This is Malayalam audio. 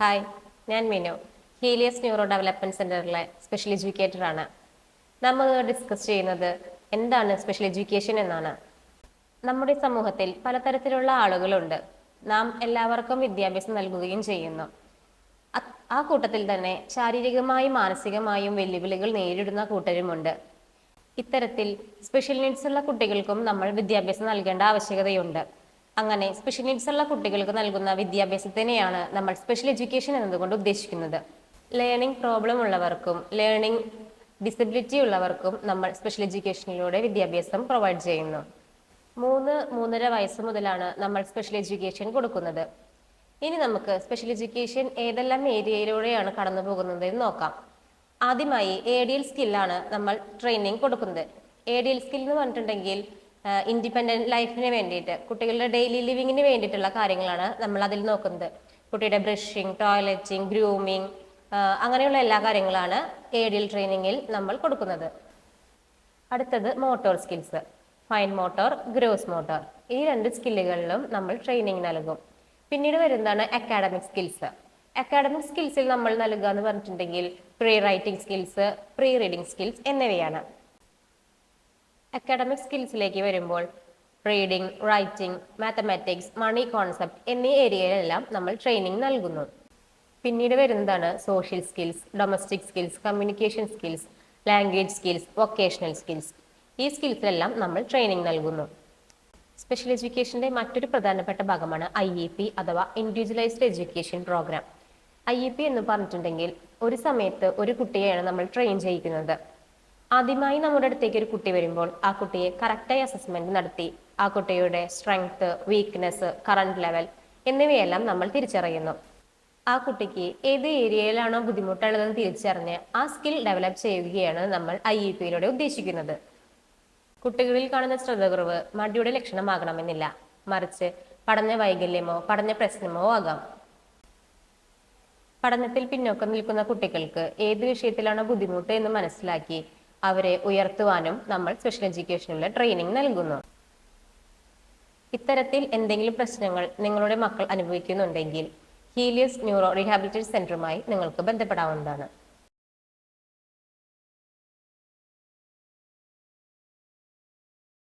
ഹായ്, ഞാൻ മിനു. ഹീലിയസ് ന്യൂറോ ഡെവലപ്മെന്റ് സെന്ററിലെ സ്പെഷ്യൽ എഡ്യൂക്കേറ്റർ ആണ്. നമ്മൾ ഡിസ്കസ് ചെയ്യുന്നത് എന്താണ് സ്പെഷ്യൽ എഡ്യൂക്കേഷൻ എന്നാണ്. നമ്മുടെ സമൂഹത്തിൽ പലതരത്തിലുള്ള ആളുകളുണ്ട്. നാം എല്ലാവർക്കും വിദ്യാഭ്യാസം നൽകുകയും ചെയ്യുന്നു. ആ കൂട്ടത്തിൽ തന്നെ ശാരീരികമായും മാനസികമായും വെല്ലുവിളികൾ നേരിടുന്ന കൂട്ടരുമുണ്ട്. ഇത്തരത്തിൽ സ്പെഷ്യൽ നീഡ്സ് ഉള്ള കുട്ടികൾക്കും നമ്മൾ വിദ്യാഭ്യാസം നൽകേണ്ട ആവശ്യകതയുണ്ട്. അങ്ങനെ സ്പെഷ്യൽ നീഡ്സ് ഉള്ള കുട്ടികൾക്ക് നൽകുന്ന വിദ്യാഭ്യാസത്തിനെയാണ് നമ്മൾ സ്പെഷ്യൽ എഡ്യൂക്കേഷൻ എന്നതുകൊണ്ട് ഉദ്ദേശിക്കുന്നത്. ലേണിംഗ് പ്രോബ്ലം ഉള്ളവർക്കും ലേണിംഗ് ഡിസബിലിറ്റി ഉള്ളവർക്കും നമ്മൾ സ്പെഷ്യൽ എഡ്യൂക്കേഷനിലൂടെ വിദ്യാഭ്യാസം പ്രൊവൈഡ് ചെയ്യുന്നു. 3-3.5 വയസ്സ് മുതലാണ് നമ്മൾ സ്പെഷ്യൽ എഡ്യൂക്കേഷൻ കൊടുക്കുന്നത്. ഇനി നമുക്ക് സ്പെഷ്യൽ എഡ്യൂക്കേഷൻ ഏതെല്ലാം ഏരിയയിലൂടെയാണ് കടന്നു പോകുന്നത് എന്ന് നോക്കാം. ആദ്യമായി ADL സ്കില്ലാണ് നമ്മൾ ട്രെയിനിങ് കൊടുക്കുന്നത്. ADL സ്കിൽ എന്ന് പറഞ്ഞിട്ടുണ്ടെങ്കിൽ ഇൻഡിപെൻഡന്റ് ലൈഫിന് വേണ്ടിയിട്ട്, കുട്ടികളുടെ ഡെയിലി ലിവിങ്ങിന് വേണ്ടിയിട്ടുള്ള കാര്യങ്ങളാണ് നമ്മൾ അതിൽ നോക്കുന്നത്. കുട്ടിയുടെ ബ്രഷിങ്, ടോയ്ലറ്റിങ്, ഗ്രൂമിങ്, അങ്ങനെയുള്ള എല്ലാ കാര്യങ്ങളാണ് ADL ട്രെയിനിങ്ങിൽ നമ്മൾ കൊടുക്കുന്നത്. അടുത്തത് motor skills, fine motor, gross motor. ഈ 2 സ്കില്ലുകളിലും നമ്മൾ ട്രെയിനിങ് നൽകും. പിന്നീട് വരുന്നതാണ് അക്കാഡമിക് സ്കിൽസ്. അക്കാഡമിക് സ്കിൽസിൽ നമ്മൾ നൽകുക എന്ന് പറഞ്ഞിട്ടുണ്ടെങ്കിൽ pre writing skills, pre reading skills എന്നിവയാണ്. അക്കാഡമിക് സ്കിൽസിലേക്ക് വരുമ്പോൾ റീഡിംഗ്, റൈറ്റിംഗ്, മാത്തമാറ്റിക്സ്, മണി കോൺസെപ്റ്റ് എന്നീ ഏരിയയിലെല്ലാം നമ്മൾ ട്രെയിനിങ് നൽകുന്നു. പിന്നീട് വരുന്നതാണ് social skills, domestic skills, communication skills, language skills, vocational skills. ഈ സ്കിൽസിലെല്ലാം നമ്മൾ ട്രെയിനിങ് നൽകുന്നു. സ്പെഷ്യൽ എഡ്യൂക്കേഷന്റെ മറ്റൊരു പ്രധാനപ്പെട്ട ഭാഗമാണ് IEP അഥവാ ഇൻഡിവിജ്വലൈസ്ഡ് എഡ്യൂക്കേഷൻ പ്രോഗ്രാം. IEP എന്ന് പറഞ്ഞിട്ടുണ്ടെങ്കിൽ ഒരു സമയത്ത് ഒരു കുട്ടിയെയാണ് നമ്മൾ ട്രെയിൻ ചെയ്യിക്കുന്നത്. ആദ്യമായി നമ്മുടെ അടുത്തേക്ക് ഒരു കുട്ടി വരുമ്പോൾ ആ കുട്ടിയെ കറക്റ്റായി അസസ്മെന്റ് നടത്തി ആ കുട്ടിയുടെ സ്ട്രെങ്ത്, വീക്ക്നെസ്, കറണ്ട് ലെവൽ എന്നിവയെല്ലാം നമ്മൾ തിരിച്ചറിയുന്നു. ആ കുട്ടിക്ക് ഏത് ഏരിയയിലാണോ ബുദ്ധിമുട്ടുള്ളതെന്ന് തിരിച്ചറിഞ്ഞ് ആ സ്കിൽ ഡെവലപ്പ് ചെയ്യുകയാണ് നമ്മൾ IEPയിലൂടെ ഉദ്ദേശിക്കുന്നത്. കുട്ടികളിൽ കാണുന്ന ശ്രദ്ധക്കുറവ് മടിയുടെ ലക്ഷണമാകണമെന്നില്ല, മറിച്ച് പഠന വൈകല്യമോ പഠന പ്രശ്നമോ ആകാം. പഠനത്തിൽ പിന്നോക്കം നിൽക്കുന്ന കുട്ടികൾക്ക് ഏത് വിഷയത്തിലാണോ ബുദ്ധിമുട്ട് എന്ന് മനസ്സിലാക്കി അവരെ ഉയർത്തുവാനും നമ്മൾ സ്പെഷ്യൽ എഡ്യൂക്കേഷനിലെ ട്രെയിനിങ് നൽകുന്നു. ഇത്തരത്തിൽ എന്തെങ്കിലും പ്രശ്നങ്ങൾ നിങ്ങളുടെ മക്കൾ അനുഭവിക്കുന്നുണ്ടെങ്കിൽ ഹീലിയസ് ന്യൂറോ റീഹാബിലിറ്റേഷൻ സെന്ററുമായി നിങ്ങൾക്ക് ബന്ധപ്പെടാവുന്നതാണ്.